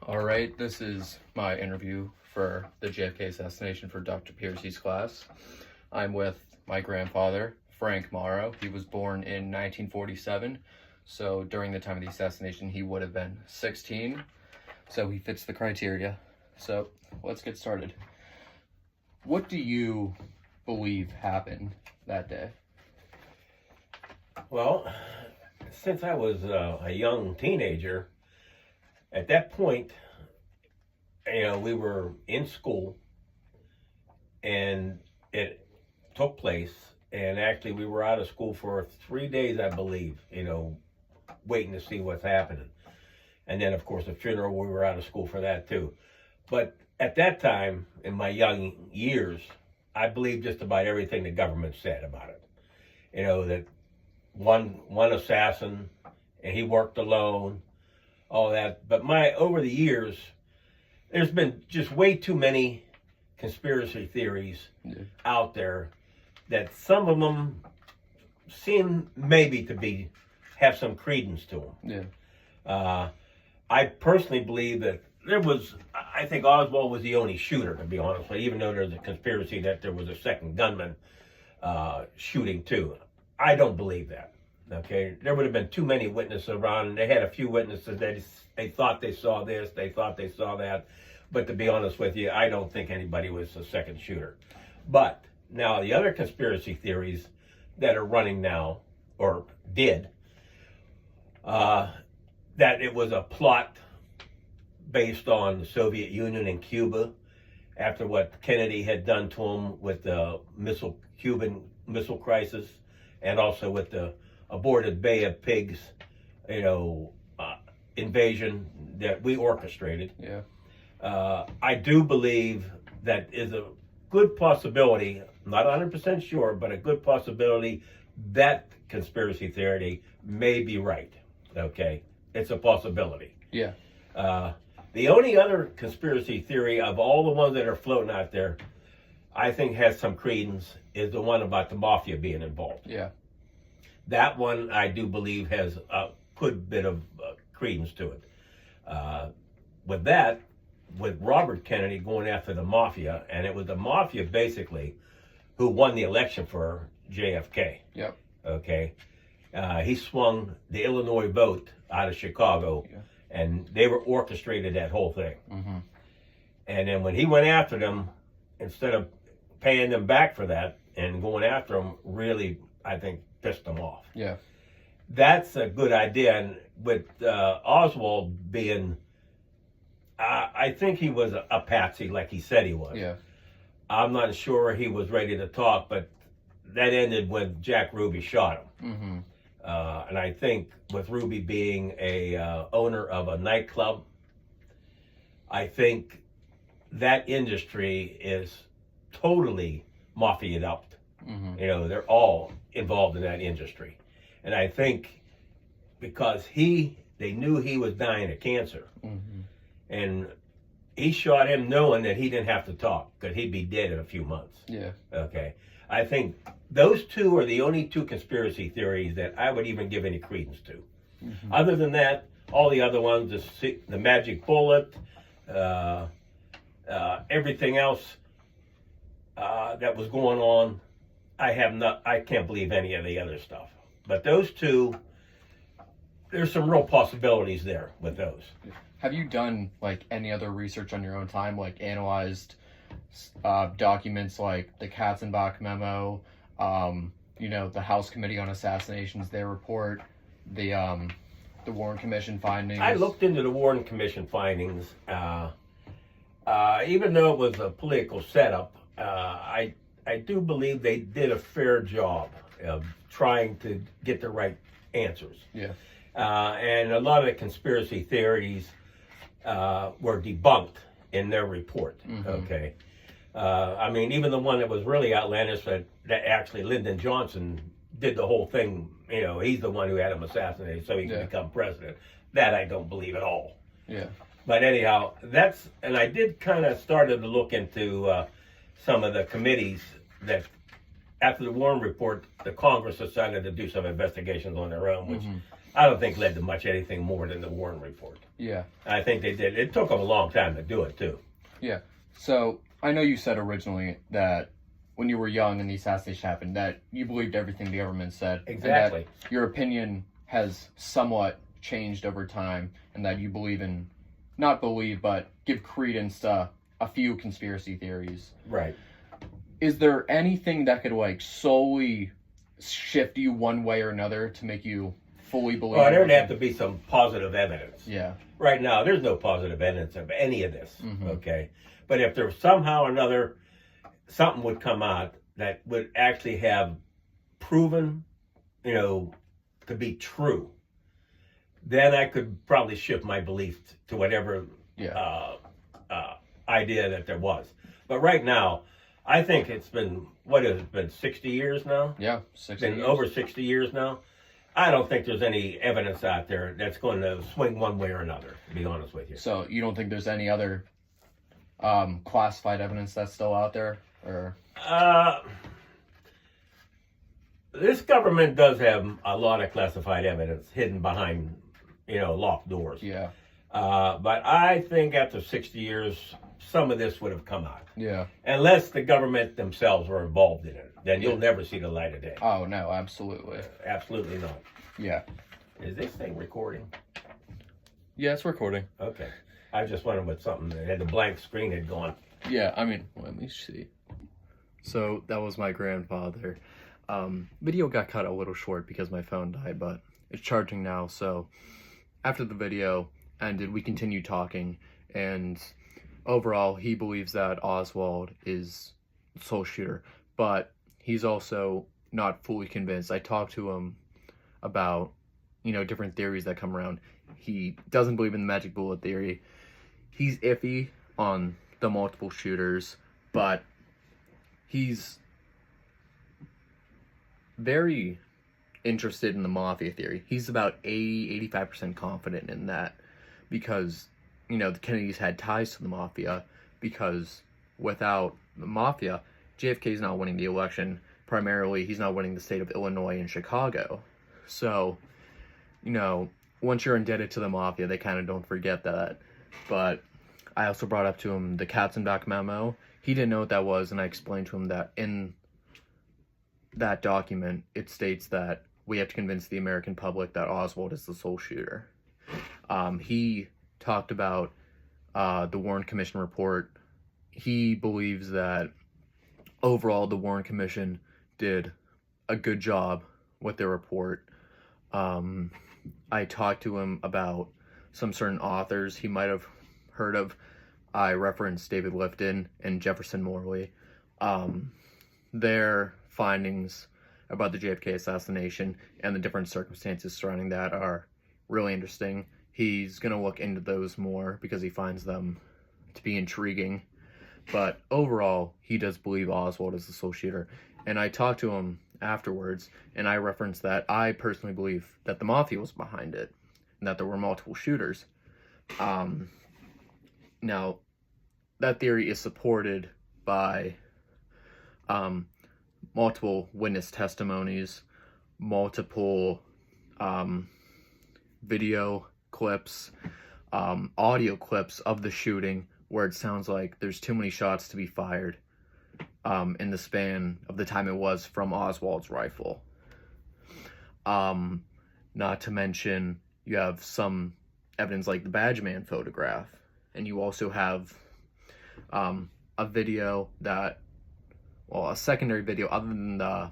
All right, this is my interview for the JFK Assassination for Dr. Piercy's class. I'm with my grandfather, Frank Morrow. He was born in 1947, so during the time of the assassination, he would have been 16, so he fits the criteria. So let's get started. What do you believe happened that day? Well, since I was a young teenager, at that point, we were in school and it took place. And actually, we were out of school for 3 days, I believe, waiting to see what's happening. And then, of course, the funeral, we were out of school for that too. But at that time, in my young years, I believed just about everything the government said about it. That one assassin, and he worked alone, all that. But over the years, there's been just way too many conspiracy theories out there that some of them seem maybe to have some credence to them. Yeah. I personally believe that I think Oswald was the only shooter, to be honest with you, even though there's a conspiracy that there was a second gunman shooting too. I don't believe that. Okay, there would have been too many witnesses around. They had a few witnesses that they thought they saw this, they thought they saw that. But to be honest with you, I don't think anybody was a second shooter. But now the other conspiracy theories that are running now, or did, that it was a plot based on the Soviet Union and Cuba after what Kennedy had done to them with the Cuban Missile Crisis, and also with the aborted Bay of Pigs, invasion that we orchestrated. Yeah. I do believe that is a good possibility, not 100% sure, but a good possibility that conspiracy theory may be right. Okay. It's a possibility. Yeah. The only other conspiracy theory of all the ones that are floating out there, I think has some credence, is the one about the mafia being involved. Yeah. That one, I do believe, has a good bit of credence to it. With Robert Kennedy going after the mafia, and it was the mafia, basically, who won the election for JFK. Yep. Okay. He swung the Illinois vote out of Chicago, and they were orchestrated that whole thing. Mm-hmm. And then when he went after them, instead of paying them back for that and going after them, really, I think, pissed them off. Yeah. That's a good idea. And with Oswald being, I think he was a patsy like he said he was. Yeah. I'm not sure he was ready to talk, but that ended when Jack Ruby shot him. Mm-hmm. And I think with Ruby being a owner of a nightclub, I think that industry is totally mafia'd up. Mm-hmm. They're all involved in that industry. And I think because they knew he was dying of cancer, mm-hmm. and he shot him knowing that he didn't have to talk because he'd be dead in a few months. Yeah. Okay. I think those two are the only two conspiracy theories that I would even give any credence to. Mm-hmm. Other than that, all the other ones, the magic bullet, everything else that was going on, I can't believe any of the other stuff. But those two, there's some real possibilities there with those. Have you done any other research on your own time, analyzed documents like the Katzenbach memo, the House Committee on Assassinations, their report, the Warren Commission findings? I looked into the Warren Commission findings. Even though it was a political setup, I do believe they did a fair job of trying to get the right answers. Yeah. And a lot of the conspiracy theories were debunked in their report. Mm-hmm. Okay. Even the one that was really outlandish, that actually Lyndon Johnson did the whole thing. He's the one who had him assassinated so he could become president. That I don't believe at all. Yeah. But anyhow, and I did kind of started to look into some of the committees that, after the Warren report, the Congress decided to do some investigations on their own, which I don't think led to much anything more than the Warren report. Yeah. I think they did. It took them a long time to do it too. Yeah. So I know you said originally that when you were young and the assassination happened, that you believed everything the government said. Exactly. And that your opinion has somewhat changed over time, and that you believe in, not believe, but give credence to a few conspiracy theories. Right. Is there anything that could like solely shift you one way or another to make you fully believe? Well, there'd have to be some positive evidence. Yeah. Right now, there's no positive evidence of any of this. Mm-hmm. Okay. But if there somehow or another something would come out that would actually have proven, to be true, then I could probably shift my belief to whatever idea that there was. But right now, I think it's been, what has it been, 60 years now? Yeah, 60 It's been years. over 60 years now. I don't think there's any evidence out there that's going to swing one way or another, to be honest with you. So you don't think there's any other classified evidence that's still out there? Or this government does have a lot of classified evidence hidden behind, locked doors. Yeah. But I think after 60 years, some of this would have come out. Yeah. Unless the government themselves were involved in it. Then you'll never see the light of day. Oh, no, absolutely. Absolutely not. Yeah. Is this thing recording? Yeah, it's recording. Okay. I was just wondering what something that had the blank screen had gone. Yeah, I mean, let me see. So that was my grandfather. Video got cut a little short because my phone died, but it's charging now. So after the video ended, we continued talking, and overall, he believes that Oswald is the sole shooter, but he's also not fully convinced. I talked to him about, different theories that come around. He doesn't believe in the magic bullet theory. He's iffy on the multiple shooters, but he's very interested in the mafia theory. He's about 85% confident in that because, the Kennedys had ties to the mafia, because without the mafia, JFK is not winning the election. Primarily, he's not winning the state of Illinois and Chicago. So, once you're indebted to the mafia, they kind of don't forget that. But I also brought up to him the Katzenbach memo. He didn't know what that was, and I explained to him that in that document, it states that we have to convince the American public that Oswald is the sole shooter. He talked about the Warren Commission report. He believes that overall the Warren Commission did a good job with their report. I talked to him about some certain authors he might have heard of. I referenced David Lifton and Jefferson Morley. Their findings about the JFK assassination and the different circumstances surrounding that are really interesting. He's going to look into those more because he finds them to be intriguing. But overall, he does believe Oswald is the sole shooter. And I talked to him afterwards, and I referenced that I personally believe that the mafia was behind it, and that there were multiple shooters. Now, that theory is supported by multiple witness testimonies, multiple video clips, audio clips of the shooting, where it sounds like there's too many shots to be fired in the span of the time it was from Oswald's rifle. Not to mention, you have some evidence like the Badge Man photograph, and you also have a video that, well, a secondary video other than the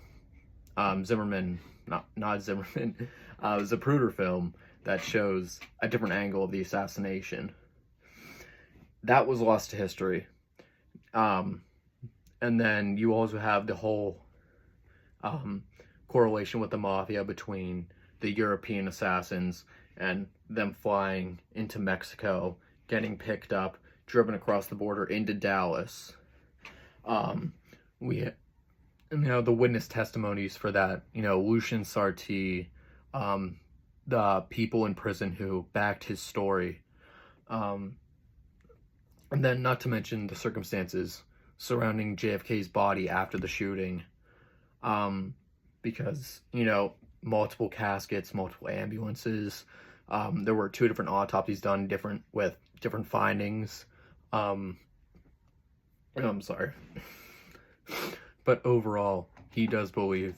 Zimmerman, not Zimmerman, Zapruder film that shows a different angle of the assassination. That was lost to history. And then you also have the whole correlation with the mafia between the European assassins and them flying into Mexico, getting picked up, driven across the border into Dallas. We, the witness testimonies for that, Lucien Sarti, the people in prison who backed his story. And then not to mention the circumstances surrounding JFK's body after the shooting. Because, multiple caskets, multiple ambulances. There were 2 different autopsies done, with different findings. I'm sorry. But overall, he does believe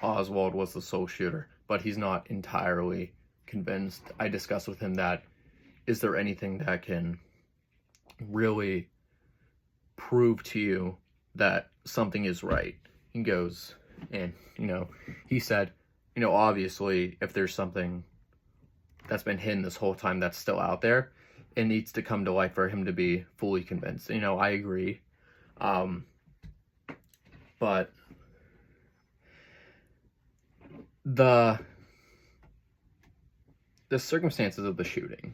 Oswald was the sole shooter, but he's not entirely convinced. I discussed with him that, is there anything that can really prove to you that something is right? He goes, and, he said, obviously, if there's something that's been hidden this whole time that's still out there, it needs to come to light for him to be fully convinced. I agree. But the circumstances of the shooting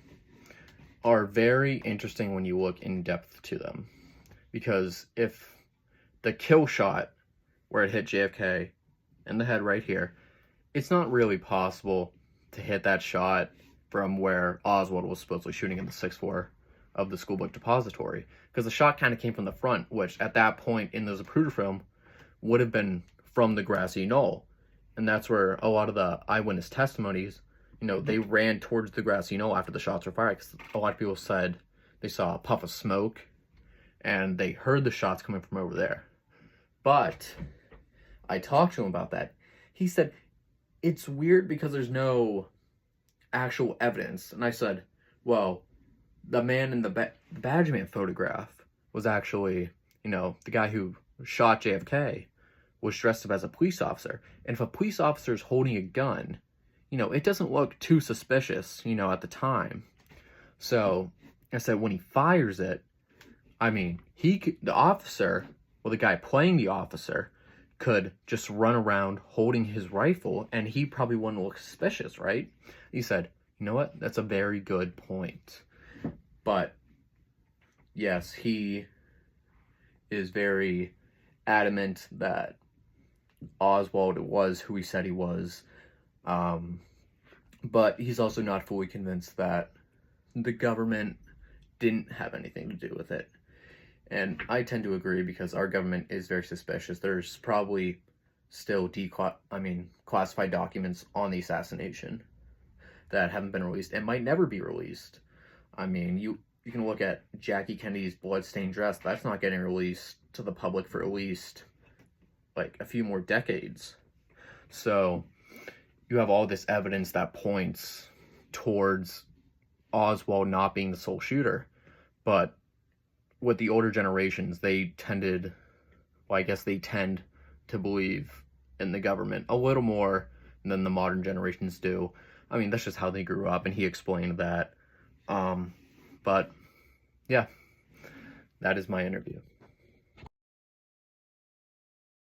are very interesting when you look in depth to them. Because if the kill shot, where it hit JFK in the head right here, it's not really possible to hit that shot from where Oswald was supposedly shooting in the 6th floor of the school book depository. Because the shot kind of came from the front, which at that point in the Zapruder film would have been from the grassy knoll. And that's where a lot of the eyewitness testimonies, they ran towards the grassy knoll after the shots were fired. Because a lot of people said they saw a puff of smoke and they heard the shots coming from over there. But I talked to him about that. He said, it's weird because there's no actual evidence. And I said, well, the man in the badge man photograph was actually, the guy who shot JFK was dressed up as a police officer. And if a police officer is holding a gun, it doesn't look too suspicious, at the time. So I said, when he fires it, the officer, the guy playing the officer, could just run around holding his rifle and he probably wouldn't look suspicious, right? He said, you know what? That's a very good point. But yes, he is very adamant that Oswald was who he said he was. But he's also not fully convinced that the government didn't have anything to do with it. And I tend to agree because our government is very suspicious. There's probably still classified documents on the assassination that haven't been released and might never be released. You can look at Jackie Kennedy's bloodstained dress. That's not getting released to the public for at least a few more decades. So you have all this evidence that points towards Oswald not being the sole shooter. But with the older generations, they tend to believe in the government a little more than the modern generations do. That's just how they grew up, and he explained that. But yeah, that is my interview.